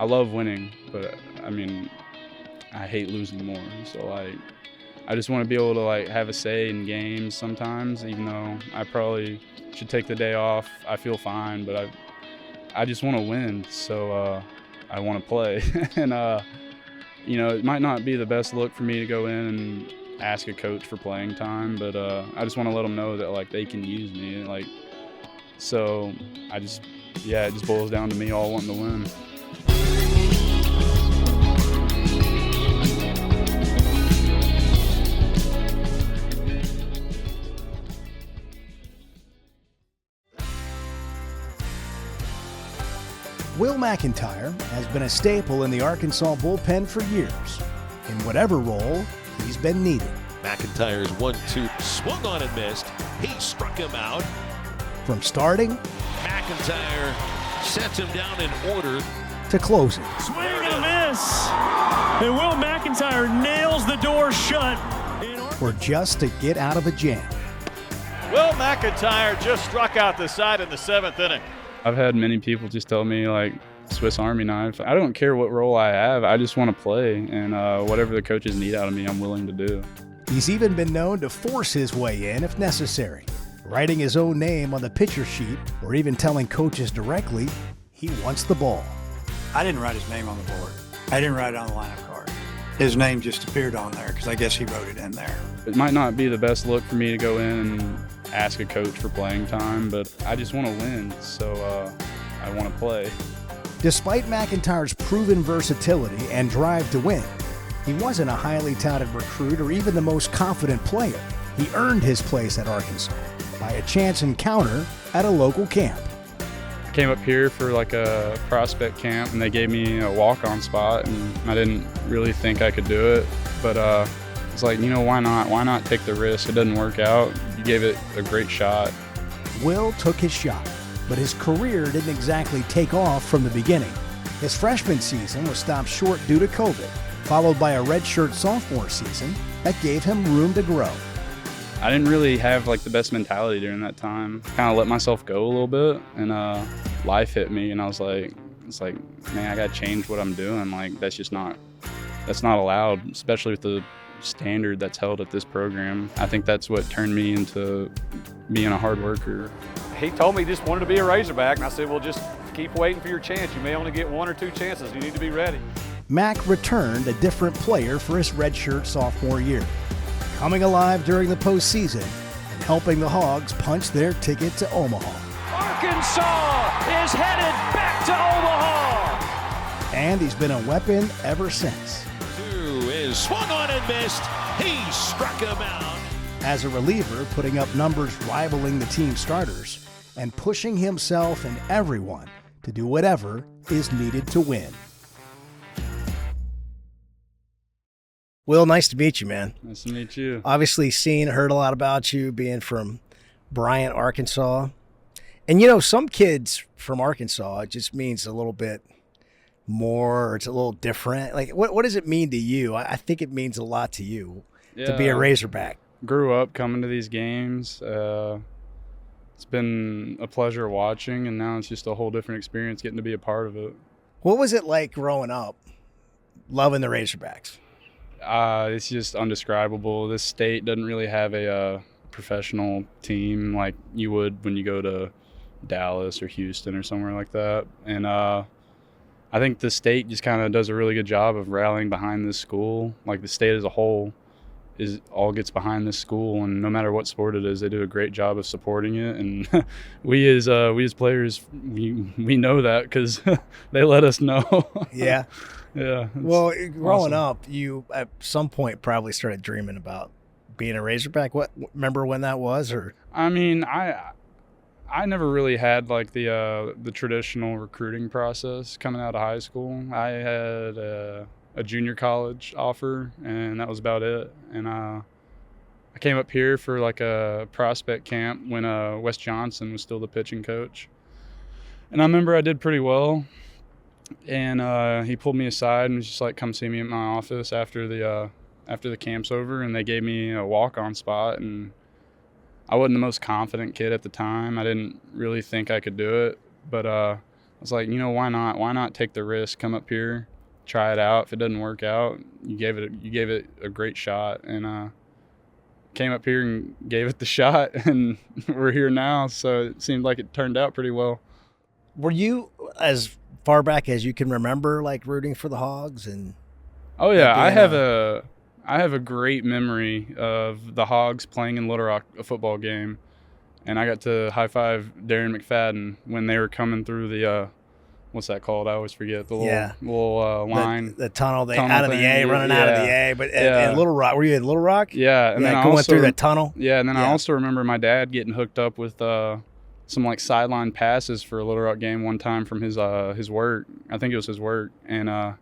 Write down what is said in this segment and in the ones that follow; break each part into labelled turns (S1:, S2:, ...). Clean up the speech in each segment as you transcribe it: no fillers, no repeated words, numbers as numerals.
S1: I love winning, but I mean, I hate losing more. So like, I just want to be able to like have a say in games sometimes, even though I probably should take the day off. I feel fine, but I just want to win. So I want to play, and you know, it might not be the best look for me to go in and ask a coach for playing time, but I just want to let them know that like they can use me. Like, so it just boils down to me all wanting to win.
S2: Will McEntire has been a staple in the Arkansas bullpen for years, in whatever role he's been needed.
S3: McEntire's 1-2 swung on and missed. He struck him out.
S2: From starting,
S3: McEntire sets him down in order,
S2: to closing.
S4: Swing and a miss. And Will McEntire nails the door shut.
S2: Or just to get out of a jam.
S5: Will McEntire just struck out the side in the 7th inning.
S1: I've had many people just tell me like Swiss Army knife. I don't care what role I have. I just want to play, and whatever the coaches need out of me, I'm willing to do.
S2: He's even been known to force his way in if necessary, writing his own name on the pitcher sheet or even telling coaches directly he wants the ball.
S6: I didn't write his name on the board. I didn't write it on the lineup card. His name just appeared on there because I guess he wrote it in there.
S1: It might not be the best look for me to go in and ask a coach for playing time, but I just want to win, so I want to play.
S2: Despite McEntire's proven versatility and drive to win, he wasn't a highly touted recruit or even the most confident player. He earned his place at Arkansas by a chance encounter at a local camp.
S1: I came up here for like a prospect camp, and they gave me a walk-on spot, and I didn't really think I could do it, but it's like, you know, why not? Why not take the risk? It doesn't work out. You gave it a great shot.
S2: Will took his shot, but his career didn't exactly take off from the beginning. His freshman season was stopped short due to COVID, followed by a redshirt sophomore season that gave him room to grow.
S1: I didn't really have like the best mentality during that time. Kind of let myself go a little bit, and life hit me, and I was like, man, I gotta change what I'm doing. Like, that's not allowed, especially with the standard that's held at this program. I think that's what turned me into being a hard worker.
S5: He told me he just wanted to be a Razorback, and I said, well, just keep waiting for your chance. You may only get 1 or 2 chances. You need to be ready.
S2: Mac returned a different player for his redshirt sophomore year, coming alive during the postseason and helping the Hogs punch their ticket to Omaha.
S4: Arkansas is headed back to Omaha.
S2: And he's been a weapon ever since.
S3: 2 is swung on and missed. He struck him out.
S2: As a reliever, putting up numbers rivaling the team starters and pushing himself and everyone to do whatever is needed to win. Will, nice to meet you, man.
S1: Nice to meet you.
S2: Obviously heard a lot about you being from Bryant, Arkansas. And, you know, some kids from Arkansas, it just means a little bit more, or it's a little different. Like, what does it mean to you? I think it means a lot to you to be a Razorback.
S1: Grew up coming to these games. It's been a pleasure watching, and now it's just a whole different experience getting to be a part of it.
S2: What was it like growing up, loving the Razorbacks?
S1: It's just undescribable. This state doesn't really have a professional team like you would when you go to Dallas or Houston or somewhere like that. And I think the state just kind of does a really good job of rallying behind this school. Like, the state as a whole all gets behind this school, and no matter what sport it is, they do a great job of supporting it. And we as players, we know that because they let us know.
S2: Yeah.
S1: Yeah.
S2: Well, growing up, you at some point probably started dreaming about being a Razorback. Remember when that was? Or
S1: I mean, I never really had like the traditional recruiting process coming out of high school. I had a junior college offer, and that was about it. And I came up here for like a prospect camp when Wes Johnson was still the pitching coach. And I remember I did pretty well. And he pulled me aside and was just like, come see me at my office after the camp's over, and they gave me a walk-on spot. And I wasn't the most confident kid at the time. I didn't really think I could do it, but was like, why not? Why not take the risk? Come up here, try it out. If it doesn't work out, you gave it a great shot, and came up here and gave it the shot, and we're here now. So it seemed like it turned out pretty well.
S2: Were you as far back as you can remember, like rooting for the Hogs? And
S1: oh yeah, I have a great memory of the Hogs playing in Little Rock, a football game, and I got to high five Darren McFadden when they were coming through the what's that called? I always forget the little line,
S2: the tunnel,
S1: tunnel
S2: out of the A, running out of the A. But in Little Rock, were you in Little Rock?
S1: Yeah, and then
S2: going through that tunnel.
S1: Yeah, and then I also remember my dad getting hooked up with some like sideline passes for a Little Rock game one time from his work. I think it was his work, and it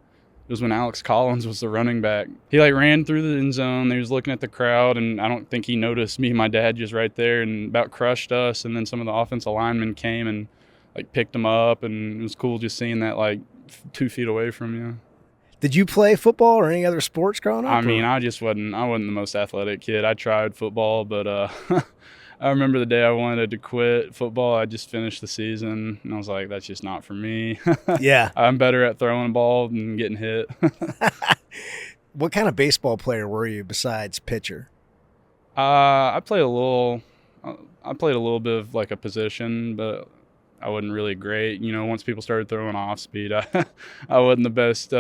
S1: was when Alex Collins was the running back. He like ran through the end zone. He was looking at the crowd, and I don't think he noticed me and my dad just right there, and about crushed us. And then some of the offensive linemen came and like picked him up, and it was cool just seeing that like 2 feet away from you.
S2: Did you play football or any other sports growing up?
S1: I mean, I wasn't the most athletic kid. I tried football, but I remember the day I wanted to quit football. I just finished the season, and I was like, that's just not for me.
S2: Yeah.
S1: I'm better at throwing a ball than getting hit.
S2: What kind of baseball player were you besides pitcher?
S1: I played a little bit of like a position, but I wasn't really great. Once people started throwing off speed, I wasn't the best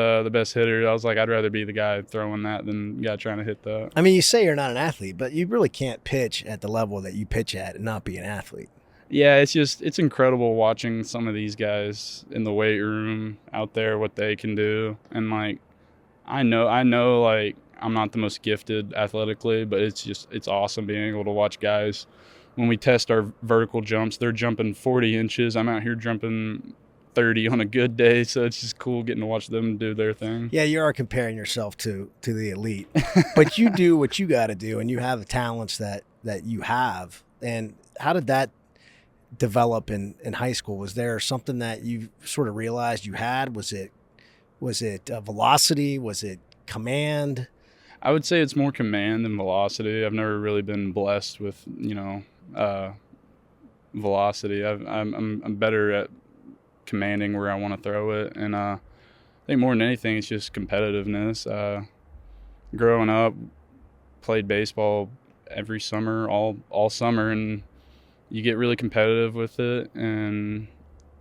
S1: hitter. I was like, I'd rather be the guy throwing that than the guy trying to hit that.
S2: I mean, you say you're not an athlete, but you really can't pitch at the level that you pitch at and not be an athlete.
S1: Yeah, it's incredible watching some of these guys in the weight room out there, what they can do. And like, I know like I'm not the most gifted athletically, but it's awesome being able to watch guys. When we test our vertical jumps, they're jumping 40 inches. I'm out here jumping 30 on a good day, so it's just cool getting to watch them do their thing.
S2: Yeah, you are comparing yourself to the elite, but you do what you got to do, and you have the talents that you have. And how did that develop in high school? Was there something that you sort of realized you had? Was it velocity? Was it command?
S1: I would say it's more command than velocity. I've never really been blessed with, velocity. I'm better at commanding where I want to throw it, and I think more than anything, it's just competitiveness. Growing up, played baseball every summer, all summer, and you get really competitive with it. And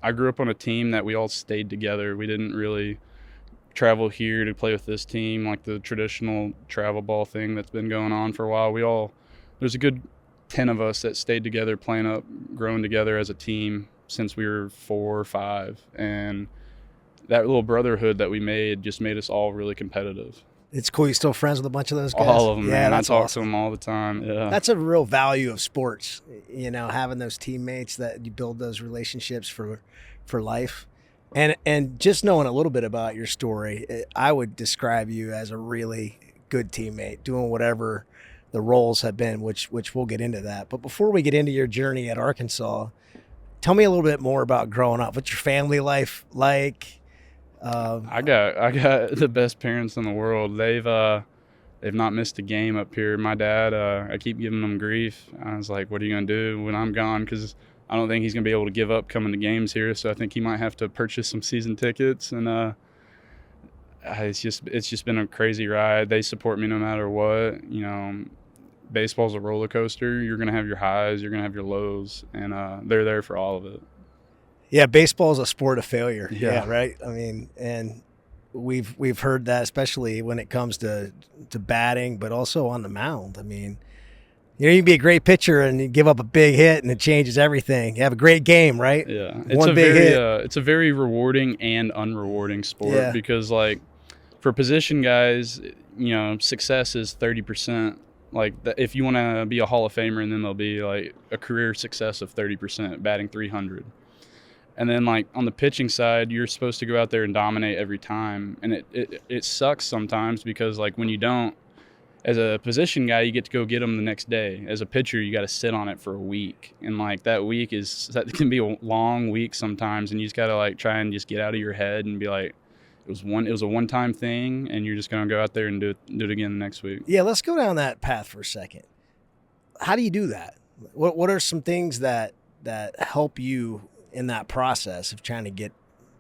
S1: I grew up on a team that we all stayed together. We didn't really travel here to play with this team like the traditional travel ball thing that's been going on for a while. There's a good 10 of us that stayed together, playing up, growing together as a team since we were 4 or 5, and that little brotherhood that we made just made us all really competitive.
S2: It's cool. You still friends with a bunch of those guys?
S1: All of them,
S2: yeah,
S1: man. I talk to them all the time. Yeah,
S2: that's a real value of sports. Having those teammates that you build those relationships for life. And just knowing a little bit about your story, I would describe you as a really good teammate, doing whatever the roles have been, which we'll get into that. But before we get into your journey at Arkansas, tell me a little bit more about growing up. What's your family life like?
S1: I got the best parents in the world. They've not missed a game up here. My dad, I keep giving him grief. I was like, what are you going to do when I'm gone? Because I don't think he's going to be able to give up coming to games here, so I think he might have to purchase some season tickets. And it's just been a crazy ride. They support me no matter what. Baseball's a roller coaster. You're going to have your highs, you're going to have your lows, and they're there for all of it.
S2: Yeah, baseball is a sport of failure.
S1: Yeah,
S2: right? I mean, and we've heard that, especially when it comes to batting, but also on the mound. I mean, you can be a great pitcher and you give up a big hit and it changes everything. You have a great game, right?
S1: Yeah.
S2: It's
S1: a very rewarding and unrewarding sport because, like, for position guys, success is 30%. Like, if you want to be a Hall of Famer in MLB, like, a career success of 30%, batting 300. And then, like, on the pitching side, you're supposed to go out there and dominate every time. And it sucks sometimes because, like, when you don't, as a position guy, you get to go get them the next day. As a pitcher, you got to sit on it for a week. And, like, that can be a long week sometimes. And you just got to, like, try and just get out of your head and be like, it was a one-time thing, and you're just going to go out there and do it again the next week.
S2: Yeah, let's go down that path for a second. How do you do that? What are some things that help you in that process of trying to get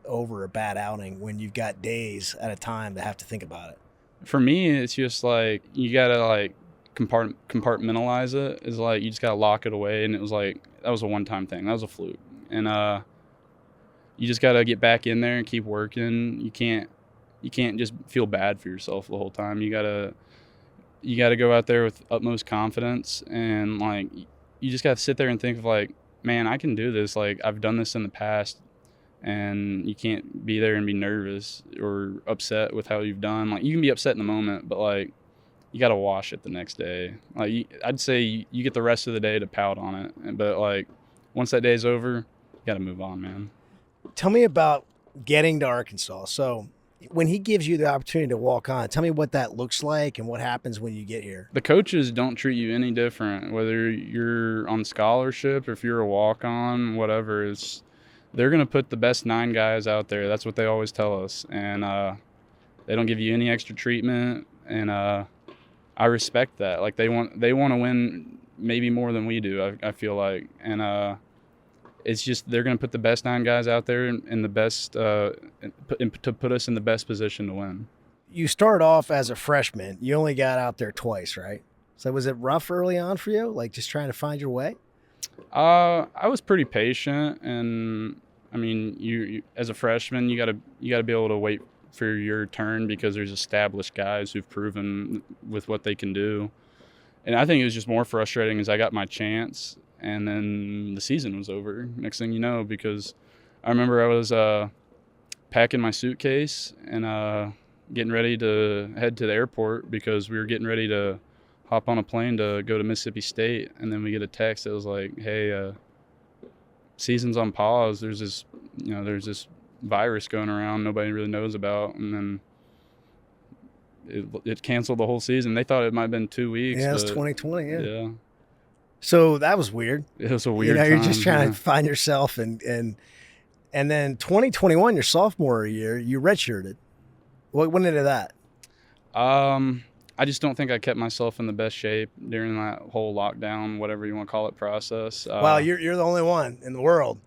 S2: over a bad outing when you've got days at a time to have to think about it?
S1: For me, it's just like you gotta like compartmentalize it. Is like you just gotta lock it away, and it was like that was a one-time thing. That was a fluke, and you just gotta get back in there and keep working. You can't just feel bad for yourself the whole time. You gotta go out there with utmost confidence, and like you just gotta sit there and think of like, man, I can do this. Like I've done this in the past. And you can't be there and be nervous or upset with how you've done. Like you can be upset in the moment, but like you got to wash it the next day. Like I'd say you get the rest of the day to pout on it, but like once that day's over, you got to move on, man.
S2: Tell me about getting to Arkansas. So when he gives you the opportunity to walk on, tell me what that looks like and what happens when you get here.
S1: The coaches don't treat you any different, whether you're on scholarship or if you're a walk-on, whatever. They're going to put the best 9 guys out there. That's what they always tell us. And they don't give you any extra treatment. And I respect that. Like they want to win maybe more than we do, I feel like. And it's just they're going to put the best 9 guys out there in the best to put us in the best position to win.
S2: You start off as a freshman. You only got out there twice, right? So was it rough early on for you, like just trying to find your way?
S1: I was pretty patient, and I mean, you as a freshman, you gotta be able to wait for your turn because there's established guys who've proven with what they can do. And I think it was just more frustrating as I got my chance, and then the season was over. Next thing you know, because I remember I was packing my suitcase and getting ready to head to the airport because we were getting ready to hop on a plane to go to Mississippi State, and then we get a text that was like, hey, season's on pause. There's this virus going around nobody really knows about, and then it canceled the whole season. They thought it might have been 2 weeks.
S2: Yeah, it was 2020,
S1: Yeah.
S2: So that was weird.
S1: It was a weird
S2: you're
S1: time,
S2: just trying to find yourself, and then 2021, your sophomore year, you redshirted. What went into that?
S1: I just don't think I kept myself in the best shape during that whole lockdown, whatever you want to call it, process.
S2: Wow, you're the only one in the world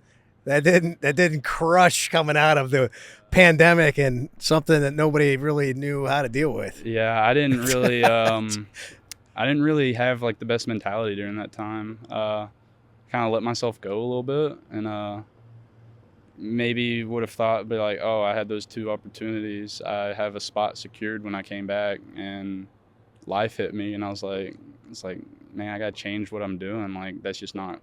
S2: that didn't crush coming out of the pandemic and something that nobody really knew how to deal with.
S1: Yeah, I didn't really I didn't really have like the best mentality during that time. Kind of let myself go a little bit, and maybe would have thought, be like, oh, I had those 2 opportunities. I have a spot secured when I came back, and life hit me, and I was like, it's like, man, I got to change what I'm doing. Like that's not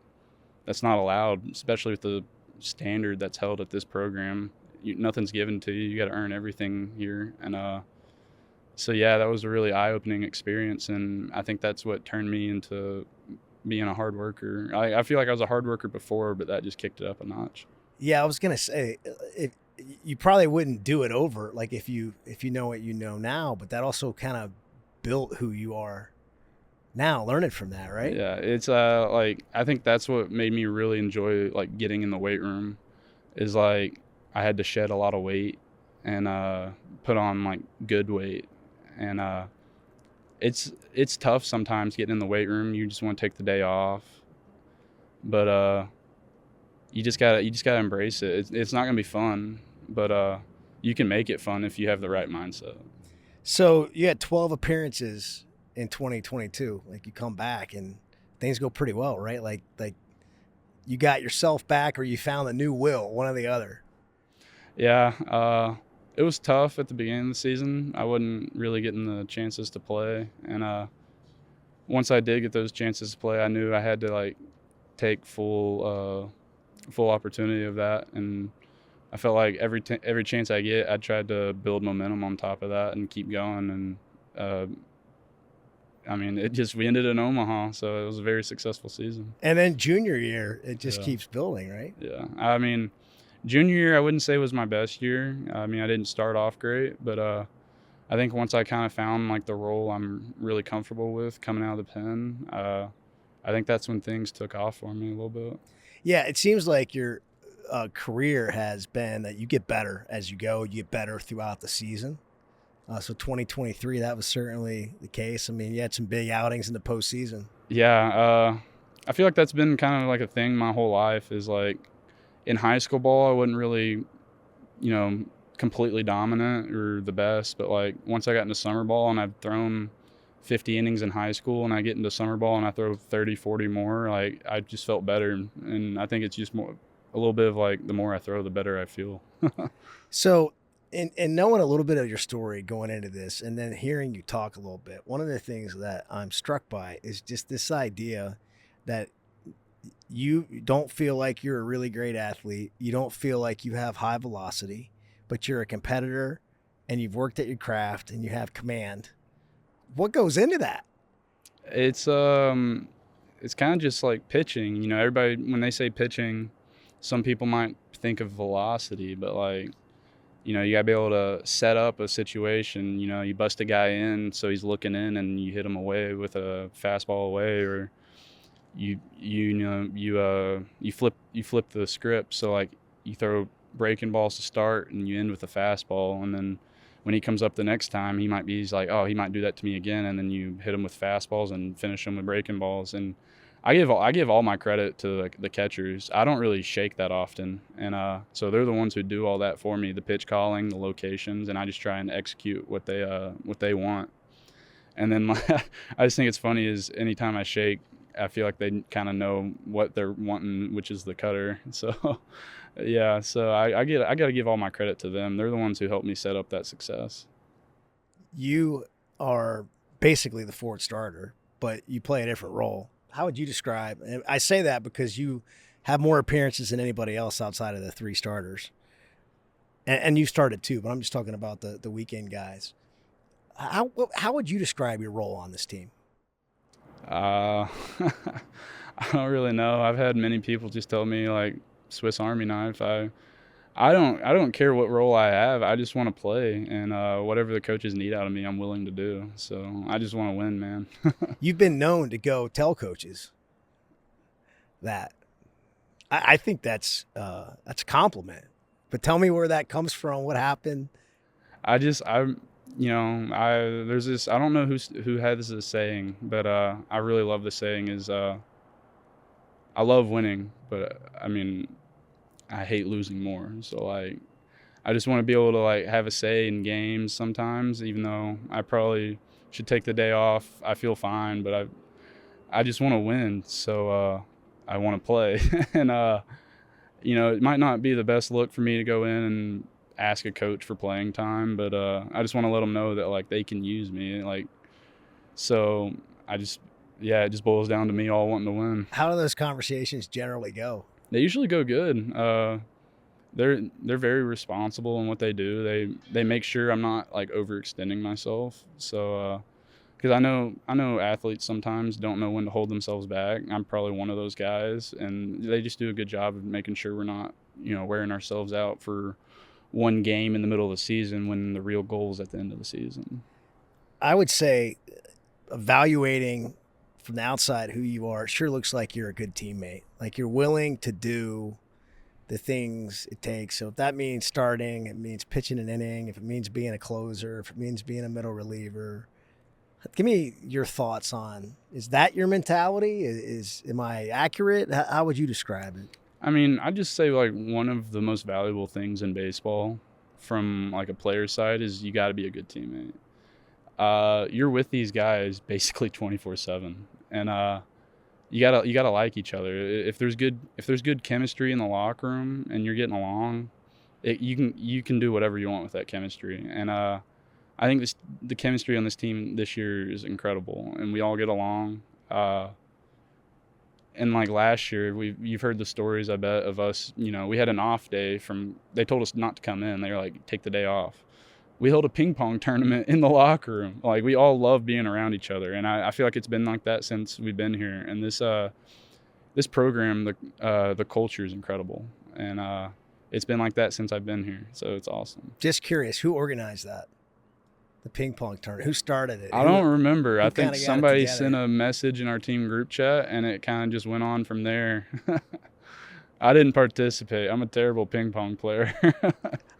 S1: allowed, especially with the standard that's held at this program. Nothing's given to you. You got to earn everything here. And so yeah, that was a really eye-opening experience, and I think that's what turned me into being a hard worker. I feel like I was a hard worker before, but that just kicked it up a notch.
S2: Yeah, I was gonna say, if you probably wouldn't do it over, like if you know what you know now, but that also kind of built who you are now, learning from that, right?
S1: Yeah, it's like I think that's what made me really enjoy like getting in the weight room, is like I had to shed a lot of weight and put on like good weight, and it's tough sometimes getting in the weight room. You just want to take the day off, but you just gotta embrace it. It's not gonna be fun, but you can make it fun if you have the right mindset.
S2: So you had 12 appearances in 2022. Like you come back and things go pretty well, right? Like you got yourself back, or you found a new Will, one or the other.
S1: Yeah, it was tough at the beginning of the season. I wasn't really getting the chances to play, and once I did get those chances to play, I knew I had to like take full opportunity of that, and I felt like every chance I get, I tried to build momentum on top of that and keep going. And I mean, we ended in Omaha, so it was a very successful season.
S2: And then junior year, it just keeps building, right?
S1: Yeah, I mean, junior year I wouldn't say was my best year. I mean, I didn't start off great, but I think once I kind of found like the role I'm really comfortable with coming out of the pen, I think that's when things took off for me a little bit. Yeah,
S2: it seems like your career has been that you get better as you go. You get better throughout the season. So 2023, that was certainly the case. I mean, you had some big outings in the postseason.
S1: Yeah, I feel like that's been kind of like a thing my whole life, is like in high school ball, I wasn't really completely dominant or the best. But like once I got into summer ball and I've thrown 50 innings in high school and I get into summer ball and I throw 30, 40 more, like I just felt better. And I think it's just a little bit of like the more I throw, the better I feel.
S2: So, in knowing a little bit of your story going into this and then hearing you talk a little bit, one of the things that I'm struck by is just this idea that you don't feel like you're a really great athlete. You don't feel like you have high velocity, but you're a competitor and you've worked at your craft and you have command. What goes into that?
S1: It's kind of just like pitching. Everybody, when they say pitching, some people might think of velocity, but like, you gotta be able to set up a situation. You bust a guy in, so he's looking in, and you hit him away with a fastball away, or you flip the script. So like you throw breaking balls to start, and you end with a fastball, and then when he comes up the next time, he's like, oh, he might do that to me again, and then you hit him with fastballs and finish him with breaking balls. And I give all my credit to the catchers. I don't really shake that often, and so they're the ones who do all that for me, the pitch calling, the locations, and I just try and execute what they want. And then I just think it's funny is anytime I shake, I feel like they kind of know what they're wanting, which is the cutter. So yeah, so I got to give all my credit to them. They're the ones who helped me set up that success.
S2: You are basically the fourth starter, but you play a different role. How would you describe, and I say that because you have more appearances than anybody else outside of the three starters. And you started too, but I'm just talking about the weekend guys. How would you describe your role on this team?
S1: I don't really know. I've had many people just tell me like Swiss Army knife. I don't care what role I have. I just want to play, and whatever the coaches need out of me, I'm willing to do. So I just want to win, man.
S2: You've been known to go tell coaches that. I think that's a compliment. But tell me where that comes from. What happened?
S1: There's this. I don't know who had this as a saying, but I really love the saying is I love winning, but I mean, I hate losing more. So like, I just want to be able to like have a say in games sometimes, even though I probably should take the day off. I feel fine, but I just want to win. So I want to play, and it might not be the best look for me to go in and ask a coach for playing time, but I just want to let them know that like they can use me. Like, so it just boils down to me all wanting to win.
S2: How do those conversations generally go?
S1: They usually go good. They're very responsible in what they do. They make sure I'm not like overextending myself. So because I know athletes sometimes don't know when to hold themselves back. I'm probably one of those guys, and they just do a good job of making sure we're not wearing ourselves out for one game in the middle of the season when the real goal is at the end of the season.
S2: I would say evaluating from the outside who you are, it sure looks like you're a good teammate. Like you're willing to do the things it takes. So if that means starting, it means pitching an inning, if it means being a closer, if it means being a middle reliever. Give me your thoughts on, is that your mentality? Am I accurate? How would you describe it?
S1: I mean, I'd just say like one of the most valuable things in baseball from like a player's side is you got to be a good teammate. You're with these guys basically 24/7, and you gotta like each other. If there's good chemistry in the locker room and you're getting along, you can do whatever you want with that chemistry. And I think the chemistry on this team this year is incredible, and we all get along. And like last year, you've heard the stories, I bet, of us. We had an off day they told us not to come in. They were like, take the day off. We held a ping pong tournament in the locker room. Like we all love being around each other, and I feel like it's been like that since we've been here. And this program, the culture is incredible, and it's been like that since I've been here. So it's awesome.
S2: Just curious, who organized that? The ping pong tournament. Who started it?
S1: I don't remember. I think somebody sent a message in our team group chat, and it kind of just went on from there. I didn't participate. I'm a terrible ping pong player.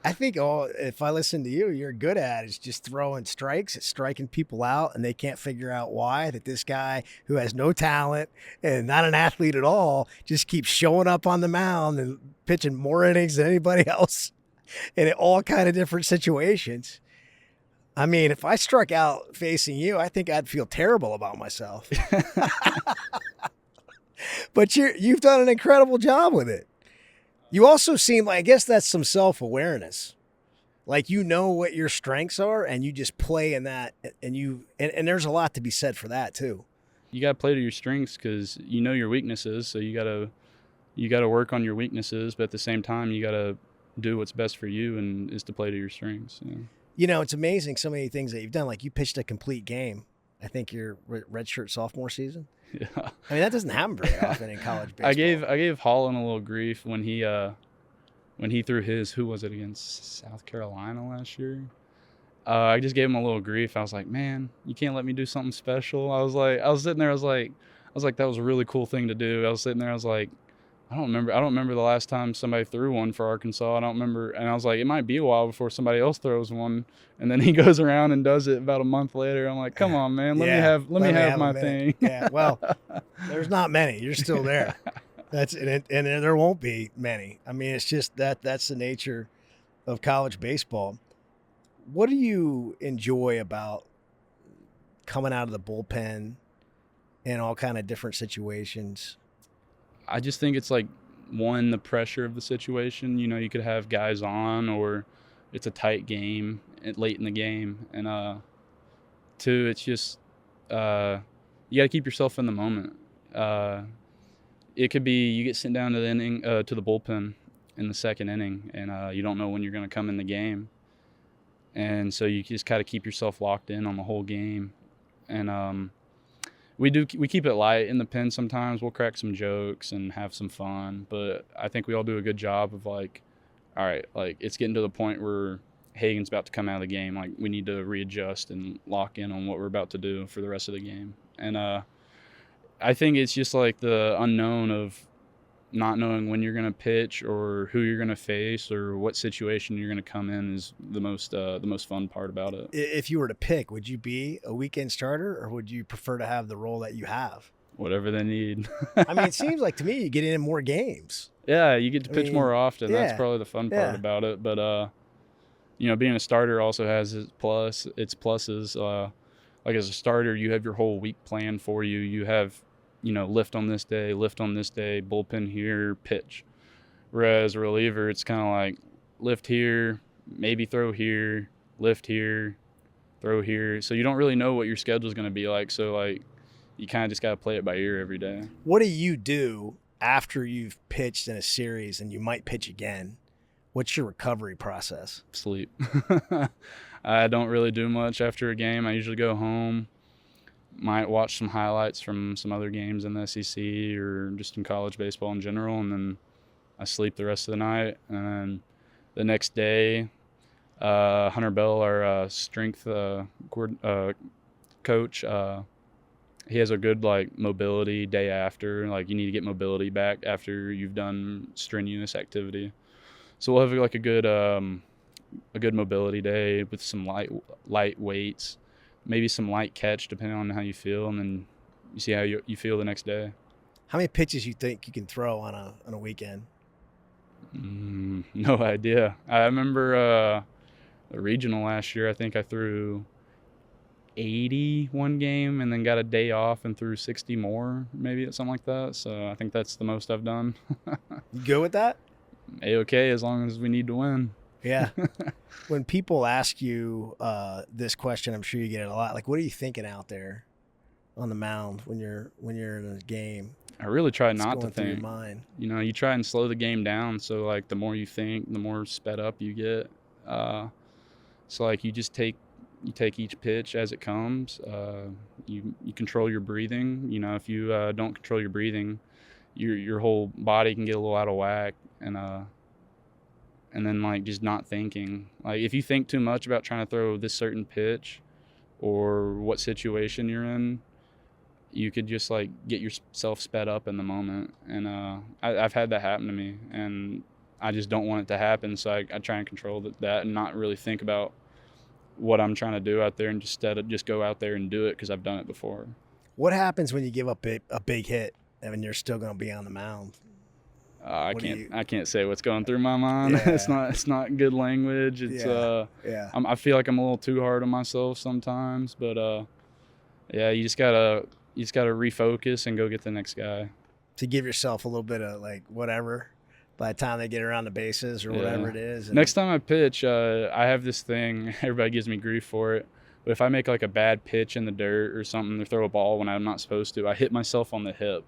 S2: I think if I listen to you, you're good at is just throwing strikes, striking people out, and they can't figure out why that this guy who has no talent and not an athlete at all just keeps showing up on the mound and pitching more innings than anybody else. in all kind of different situations. I mean, if I struck out facing you, I think I'd feel terrible about myself. But you've done an incredible job with it. You also seem like, I guess that's some self-awareness. Like, you know what your strengths are, and you just play in that, and there's a lot to be said for that too.
S1: You got to play to your strengths because you know your weaknesses, so you got to work on your weaknesses, but at the same time, you got to do what's best for you, and is to play to your strengths. Yeah.
S2: You know, it's amazing so many things that you've done. Like, you pitched a complete game, I think your redshirt sophomore season.
S1: Yeah.
S2: I mean, that doesn't happen very often in college baseball.
S1: I gave Holland a little grief when he threw his, who was it, against South Carolina last year? I just gave him a little grief. I was like, man, you can't let me do something special. I was sitting there, I was like, that was a really cool thing to do. I was sitting there, I was like, I don't remember the last time somebody threw one for Arkansas. I don't remember. And I was like, it might be a while before somebody else throws one. And then he goes around and does it about a month later. I'm like, come on, man, let me have my thing.
S2: Yeah, well, there's not many. You're still there. And there won't be many. I mean, it's just that's the nature of college baseball. What do you enjoy about coming out of the bullpen in all kind of different situations?
S1: I just think it's like, one, the pressure of the situation. You know, you could have guys on, or it's a tight game late in the game. And two, it's just you got to keep yourself in the moment. It could be you get sent down to the inning, to the bullpen in the second inning, and you don't know when you're going to come in the game. And so you just got to keep yourself locked in on the whole game. And we keep it light in the pen sometimes. We'll crack some jokes and have some fun, but I think we all do a good job of like, all right, like it's getting to the point where Hagen's about to come out of the game. Like, we need to readjust and lock in on what we're about to do for the rest of the game. And I think it's just like the unknown of not knowing when you're going to pitch or who you're going to face or what situation you're going to come in is the most fun part about it.
S2: If you were to pick, would you be a weekend starter, or would you prefer to have the role that you have?
S1: Whatever they need.
S2: I mean, it seems like to me you get in more games.
S1: Yeah, you get to pitch more often.
S2: Yeah,
S1: that's probably the fun part about it. But you know, being a starter also has its pluses. Like, as a starter, you have your whole week planned for you. You have, you know, lift on this day, bullpen here, pitch. Whereas a reliever, it's kind of like lift here, maybe throw here, lift here, throw here. So you don't really know what your schedule is going to be like. So, like, you kind of just got to play it by ear every day.
S2: What do you do after you've pitched in a series and you might pitch again? What's your recovery process?
S1: Sleep. I don't really do much after a game. I usually go home, might watch some highlights from some other games in the SEC or just in college baseball in general, and then I sleep the rest of the night. And then the next day, Hunter Bell, our strength coach, he has a good, like, mobility day after. Like, you need to get mobility back after you've done strenuous activity. So we'll have like a good mobility day with some light weights, maybe some light catch depending on how you feel, and then you see how you feel the next day.
S2: How many pitches you think you can throw on a weekend?
S1: No idea. I remember the regional last year. I think I threw 80 one game and then got a day off and threw 60 more, maybe something like that. So I think that's the most I've done.
S2: You good with that?
S1: A-okay, as long as we need to win.
S2: Yeah. When people ask you this question, I'm sure you get it a lot. Like, what are you thinking out there on the mound when you're in a game?
S1: I really try not to
S2: going through your
S1: think.
S2: mind?
S1: You know, you try and slow the game down. So, like, the more you think, the more sped up you get. So, like, you take each pitch as it comes. You control your breathing. You know, if you don't control your breathing, your whole body can get a little out of whack. And then, like, just not thinking. Like, if you think too much about trying to throw this certain pitch or what situation you're in, you could just, like, get yourself sped up in the moment. And I've had that happen to me, and I just don't want it to happen. So I try and control that and not really think about what I'm trying to do out there, and instead of just go out there and do it because I've done it before.
S2: What happens when you give up a big hit and you're still going to be on the mound?
S1: I can't say what's going through my mind.
S2: Yeah.
S1: It's not good language. It's
S2: yeah.
S1: I feel like I'm a little too hard on myself sometimes, but yeah, you just gotta refocus and go get the next guy.
S2: To give yourself a little bit of like whatever by the time they get around the bases or whatever it is. And
S1: Next time I pitch, I have this thing. Everybody gives me grief for it, but if I make like a bad pitch in the dirt or something, or throw a ball when I'm not supposed to, I hit myself on the hip.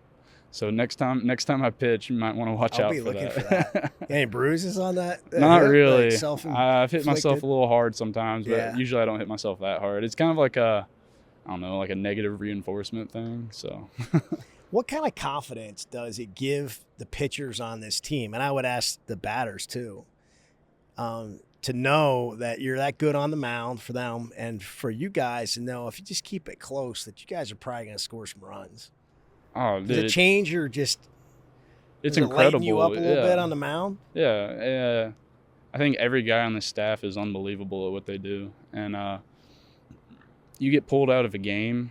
S1: So next time I pitch, you might want to watch
S2: I'll
S1: out
S2: be
S1: for
S2: looking
S1: that.
S2: for that. Any bruises on that?
S1: Not
S2: hip?
S1: really.
S2: Like
S1: I've hit myself
S2: self-inflicted?
S1: a little hard sometimes, but
S2: Yeah.
S1: usually I don't hit myself that hard. It's kind of like I don't know, like a negative reinforcement thing. So
S2: What kind of confidence does it give the pitchers on this team? And I would ask the batters too, to know that you're that good on the mound for them, and for you guys to know if you just keep it close that you guys are probably going to score some runs.
S1: oh,
S2: Does it
S1: dude,
S2: change your just?
S1: it's
S2: does it lighten
S1: incredible.
S2: you up a little
S1: yeah.
S2: bit on the mound?
S1: Yeah, I think every guy on the staff is unbelievable at what they do, and you get pulled out of a game,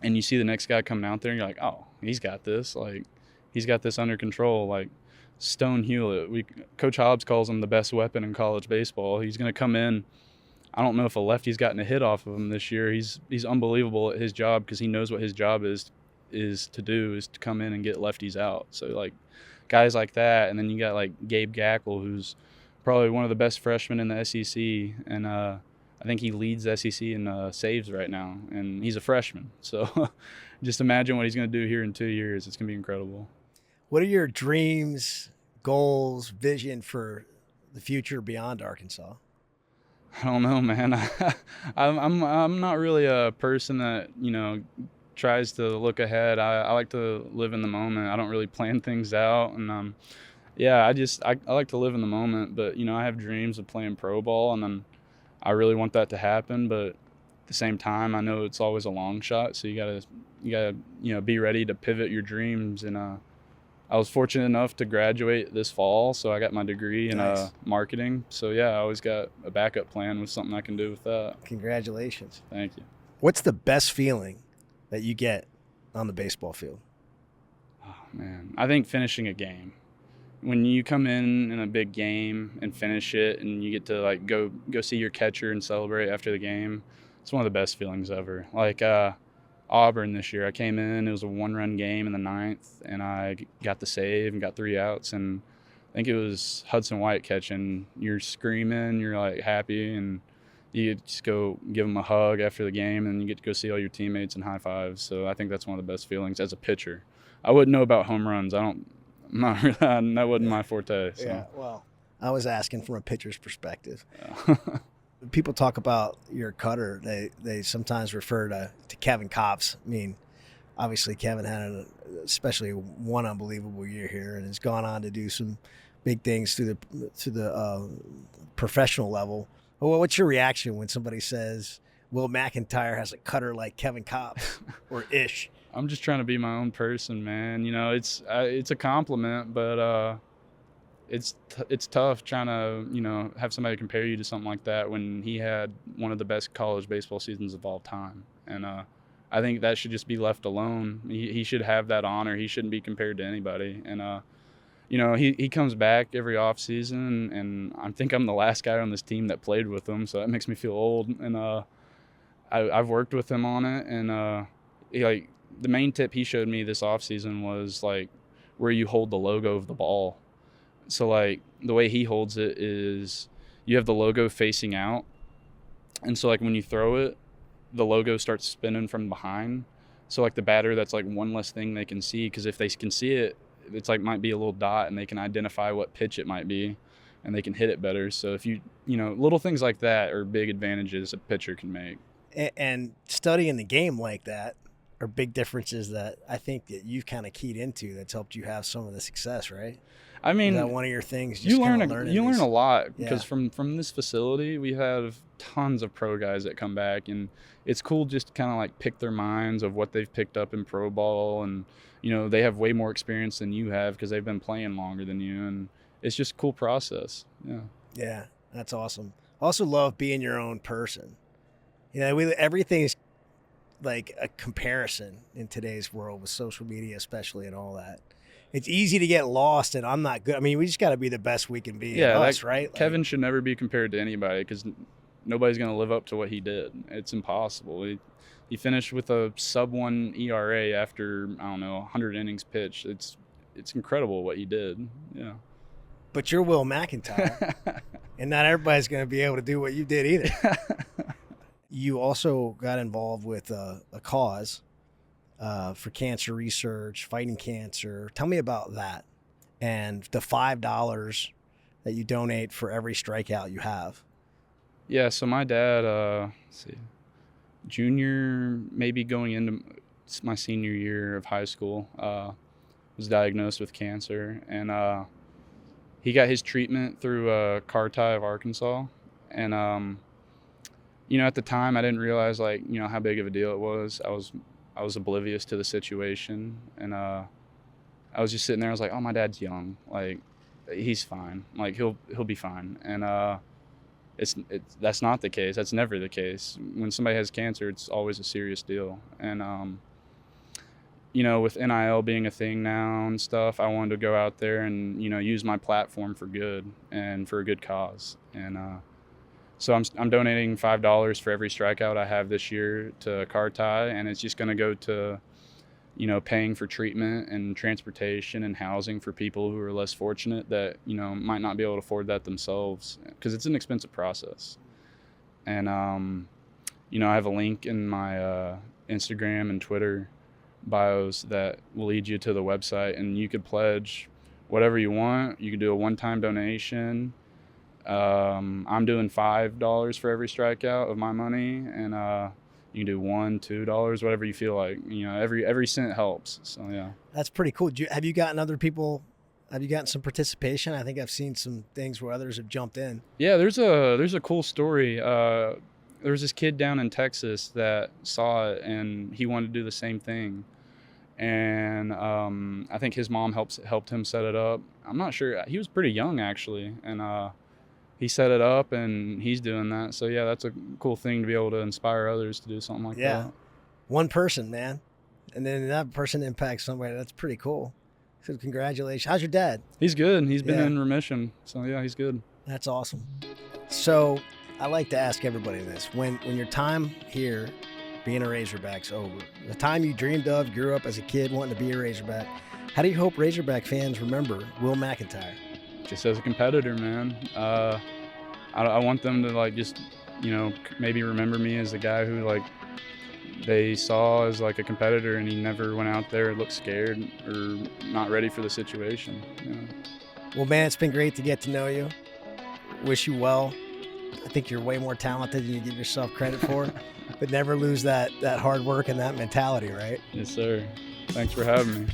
S1: and you see the next guy coming out there, and you're like, oh, he's got this. Like, he's got this under control. Like Stone Hewlett, Coach Hobbs calls him the best weapon in college baseball. He's going to come in. I don't know if a lefty's gotten a hit off of him this year. He's unbelievable at his job because he knows what his job is to come in and get lefties out. So like guys like that, and then you got like Gabe Gackle, who's probably one of the best freshmen in the SEC, and I think he leads the SEC in saves right now, and he's a freshman. So just imagine what he's going to do here in 2 years. It's going to be incredible.
S2: What are your dreams, goals, vision for the future beyond Arkansas?
S1: I don't know, man. I'm not really a person that, tries to look ahead. I like to live in the moment. I don't really plan things out, and I like to live in the moment. But I have dreams of playing pro ball, and then I really want that to happen. But at the same time, I know it's always a long shot, so you gotta be ready to pivot your dreams. And I was fortunate enough to graduate this fall, so I got my degree in
S2: Nice.
S1: marketing. So yeah, I always got a backup plan with something I can do with that.
S2: Congratulations.
S1: Thank you.
S2: What's the best feeling that you get on the baseball field?
S1: Oh, man, I think finishing a game. When you come in a big game and finish it, and you get to like go see your catcher and celebrate after the game, it's one of the best feelings ever. Like Auburn this year, I came in, it was a 1-run game in the 9th, and I got the save and got 3 outs, and I think it was Hudson White catching. You're screaming, you're like happy, and you just go give them a hug after the game, and you get to go see all your teammates and high fives. So I think that's one of the best feelings as a pitcher. I wouldn't know about home runs. I'm not really, that wasn't my forte. So.
S2: Yeah, well, I was asking from a pitcher's perspective.
S1: Yeah.
S2: People talk about your cutter. They sometimes refer to Kevin Kopps. I mean, obviously Kevin had especially one unbelievable year here, and has gone on to do some big things to the professional level. Well, what's your reaction when somebody says Will McEntire has a cutter like Kevin Kopps or ish?
S1: I'm just trying to be my own person, man. It's a compliment, but it's tough trying to have somebody compare you to something like that when he had one of the best college baseball seasons of all time. And I think that should just be left alone. He should have that honor. He shouldn't be compared to anybody. And he comes back every offseason, and I think I'm the last guy on this team that played with him, so that makes me feel old. And I've worked with him on it, and the main tip he showed me this offseason was like where you hold the logo of the ball. So like the way he holds it is you have the logo facing out, and so like when you throw it, the logo starts spinning from behind. So like the batter, that's like one less thing they can see, because if they can see it, it's like might be a little dot, and they can identify what pitch it might be, and they can hit it better. So if little things like that are big advantages a pitcher can make.
S2: And studying the game like that are big differences that I think that you've kind of keyed into that's helped you have some of the success, right?
S1: I mean,
S2: is that one of your things?
S1: You learn a lot, because
S2: Yeah.
S1: from this facility we have tons of pro guys that come back, and it's cool just to kind of like pick their minds of what they've picked up in pro ball, and they have way more experience than you have because they've been playing longer than you, and it's just a cool process.
S2: Yeah, that's awesome. I also love being your own person. Everything's like a comparison in today's world with social media, especially, and all that. it's easy to get lost, and I'm not good. I mean, we just got to be the best we can be.
S1: Yeah,
S2: us, right? Like,
S1: Kevin should never be compared to anybody because nobody's going to live up to what he did. It's impossible. He finished with a sub-1 ERA after, I don't know, 100 innings pitched. It's incredible what he did. Yeah.
S2: But you're Will McEntire, and not everybody's going to be able to do what you did either. You also got involved with a cause for cancer research, fighting cancer. Tell me about that and the $5 that you donate for every strikeout you have.
S1: Yeah, so my dad, let's see, junior, maybe going into my senior year of high school, was diagnosed with cancer, and he got his treatment through Carti of Arkansas, and at the time I didn't realize how big of a deal it was. I was oblivious to the situation, and I was just sitting there. I was like, oh, my dad's young, like he's fine, like he'll be fine, and that's not the case. That's never the case. When somebody has cancer, it's always a serious deal. And, with NIL being a thing now and stuff, I wanted to go out there and, use my platform for good and for a good cause. And so I'm donating $5 for every strikeout I have this year to Carti, and it's just going to go to, paying for treatment and transportation and housing for people who are less fortunate that, might not be able to afford that themselves, because it's an expensive process. And, I have a link in my Instagram and Twitter bios that will lead you to the website, and you could pledge whatever you want. You can do a one-time donation. I'm doing $5 for every strikeout of my money, and you can do $1, $2, whatever you feel like. Every cent helps. So yeah,
S2: that's pretty cool. Have you gotten other people? Have you gotten some participation? I think I've seen some things where others have jumped in.
S1: Yeah, there's a cool story. There was this kid down in Texas that saw it, and he wanted to do the same thing. And I think his mom helped him set it up. I'm not sure. He was pretty young actually, and he set it up, and he's doing that. So yeah, that's a cool thing to be able to inspire others to do something like that.
S2: Yeah, one person, man, and then that person impacts somebody. That's pretty cool. So congratulations. How's your dad?
S1: He's good. He's been in remission. So yeah, he's good.
S2: That's awesome. So I like to ask everybody this: when your time here being a Razorback's over, the time you dreamed of, grew up as a kid wanting to be a Razorback, how do you hope Razorback fans remember Will McEntire?
S1: Just as a competitor, man. I want them to just maybe remember me as the guy who they saw as a competitor, and he never went out there and looked scared or not ready for the situation.
S2: Well, man, it's been great to get to know you. Wish you well. I think you're way more talented than you give yourself credit for, but never lose that hard work and that mentality, right?
S1: Yes, sir. Thanks for having me.